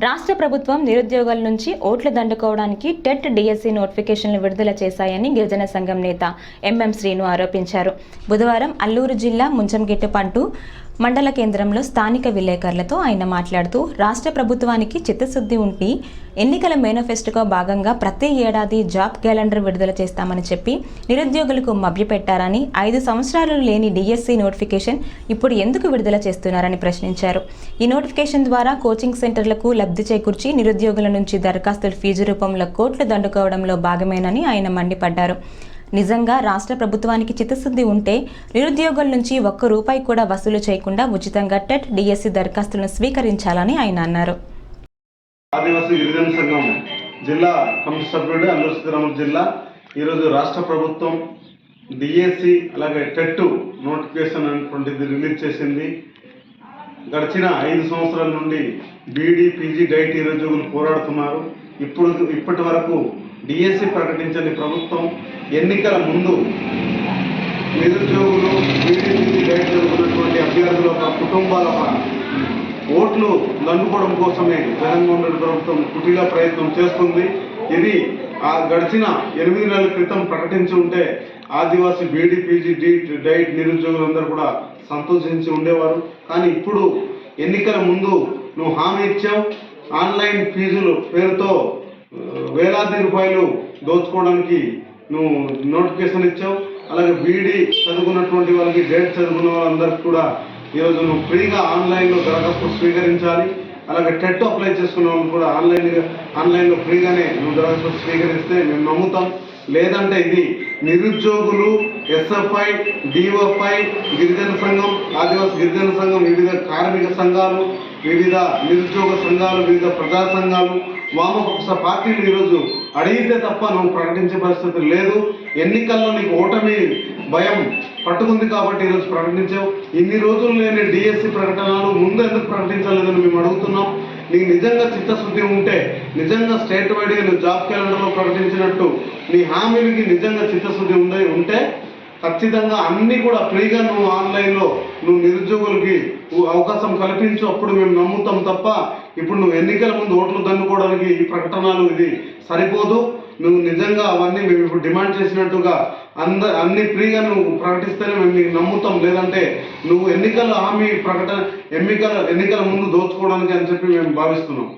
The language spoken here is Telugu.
రాష్ట్ర ప్రభుత్వం నిరుద్యోగుల నుంచి ఓట్లు దండుకోవడానికి టెట్ డిఎస్సి నోటిఫికేషన్లు విడుదల చేశాయని గిరిజన సంఘం నేత ఎంఎం శ్రీను ఆరోపించారు. బుధవారం అల్లూరు జిల్లా ముంచంగిట్టుపంటు మండల కేంద్రంలో స్థానిక విలేకరులతో ఆయన మాట్లాడుతూ రాష్ట్ర ప్రభుత్వానికి చిత్తశుద్ధి ఉండి ఎన్నికల మేనిఫెస్టోలో భాగంగా ప్రతి ఏడాది జాబ్ క్యాలెండర్ విడుదల చేస్తామని చెప్పి నిరుద్యోగులకు మభ్యపెట్టారని 5 సంవత్సరాలు లేని డిఎస్సి నోటిఫికేషన్ ఇప్పుడు ఎందుకు విడుదల చేస్తున్నారని ప్రశ్నించారు. ఈ నోటిఫికేషన్ ద్వారా కోచింగ్ సెంటర్లకు లబ్ధి చేకూర్చి నిరుద్యోగుల నుంచి దరఖాస్తుల ఫీజు రూపంలో కోట్లు దండుకోవడంలో భాగమేనని ఆయన మండిపడ్డారు. నిజంగా రాష్ట్ర ప్రభుత్వానికి చిత్తశుద్ధి ఉంటే నిరుద్యోగుల నుంచి ₹1 కూడా వసూలు చేయకుండా ఉచితంగా టెట్ డిఎస్సి దరఖాస్తులను స్వీకరించాలని ఆయన అన్నారు. ఆదివాసీ గిరిజన సంఘం జిల్లా కమిటీ సభ్యుడు అల్లూరు సీతారామరాజు జిల్లా ఈరోజు రాష్ట్ర ప్రభుత్వం డిఎస్సి అలాగే టెట్ నోటిఫికేషన్ అనేటువంటిది రిలీజ్ చేసింది. గడిచిన 5 సంవత్సరాల నుండి బీఈడీ పీజీ డైట్ నిరుద్యోగులు పోరాడుతున్నారు. ఇప్పటి వరకు డిఎస్సి ప్రకటించని ప్రభుత్వం ఎన్నికల ముందు నిరుద్యోగులు బీఈడీ పీజీ డైట్ చదువుకున్నటువంటి అభ్యర్థుల కుటుంబాల ఓట్లు దండుకోవడం కోసమే జగన్మోహన్ రెడ్డి ప్రభుత్వం కుటిల ప్రయత్నం చేస్తుంది. ఇది గడిచిన 8 నెలల క్రితం ప్రకటించి ఉంటే ఆదివాసీ బీఈడీ పీజీ డైట్ నిరుద్యోగులందరూ కూడా సంతోషించి ఉండేవారు. కానీ ఇప్పుడు ఎన్నికల ముందు నువ్వు హామీ ఇచ్చావు, ఆన్లైన్ ఫీజులు పేరుతో వేలాది రూపాయలు దోచుకోవడానికి నువ్వు నోటిఫికేషన్ ఇచ్చావు. అలాగే బీఈడీ చదువుకున్నటువంటి వాళ్ళకి డైట్ చదువుకున్న వాళ్ళందరికీ కూడా ఈరోజు నువ్వు ఫ్రీగా ఆన్లైన్లో దరఖాస్తు స్వీకరించాలి. అలాగే టెట్ అప్లై చేసుకున్న వాళ్ళు కూడా ఆన్లైన్లో ఫ్రీగానే నువ్వు దరఖాస్తు స్వీకరిస్తే మేము నమ్ముతాం. లేదంటే ఇది నిరుద్యోగులు, ఎస్ఎఫ్ఐ, డిఓఫ్ఐ, గిరిజన సంఘం, ఆదివాసీ గిరిజన సంఘం, వివిధ కార్మిక సంఘాలు, వివిధ నిరుద్యోగ సంఘాలు, వివిధ ప్రజా సంఘాలు, వామపక్ష పార్టీలు ఈరోజు అడిగితే తప్ప నువ్వు ప్రకటించే పరిస్థితి లేదు. ఎన్నికల్లో నీకు ఓటమి భయం పట్టుకుంది కాబట్టి ఈరోజు ప్రకటించావు. ఇన్ని రోజులు లేని డిఎస్సి ప్రకటనలు ముందు ఎందుకు ప్రకటించలేదని మేము అడుగుతున్నాం. నీకు నిజంగా చిత్తశుద్ధి ఉంటే, నిజంగా స్టేట్ వైడ్గా నువ్వు జాబ్ క్యాలెండర్లో ప్రకటించినట్టు నీ హామీలకి నిజంగా చిత్తశుద్ధి ఉంటే ఖచ్చితంగా అన్నీ కూడా ఫ్రీగా నువ్వు ఆన్లైన్లో నువ్వు నిరుద్యోగులకి అవకాశం కల్పించు. అప్పుడు మేము నమ్ముతాం తప్ప ఇప్పుడు నువ్వు ఎన్నికల ముందు ఓట్లు దండుకోవడానికి ఈ ప్రకటనలు ఇది సరిపోదు. నువ్వు నిజంగా అవన్నీ మేము ఇప్పుడు డిమాండ్ చేసినట్టుగా అన్ని ఫ్రీగా నువ్వు ప్రకటిస్తేనే మేము నీకు నమ్ముతాం. లేదంటే నువ్వు ఎన్నికల హామీ ప్రకటన ఎన్నికల ముందు దోచుకోవడానికి అని చెప్పి మేము భావిస్తున్నాం.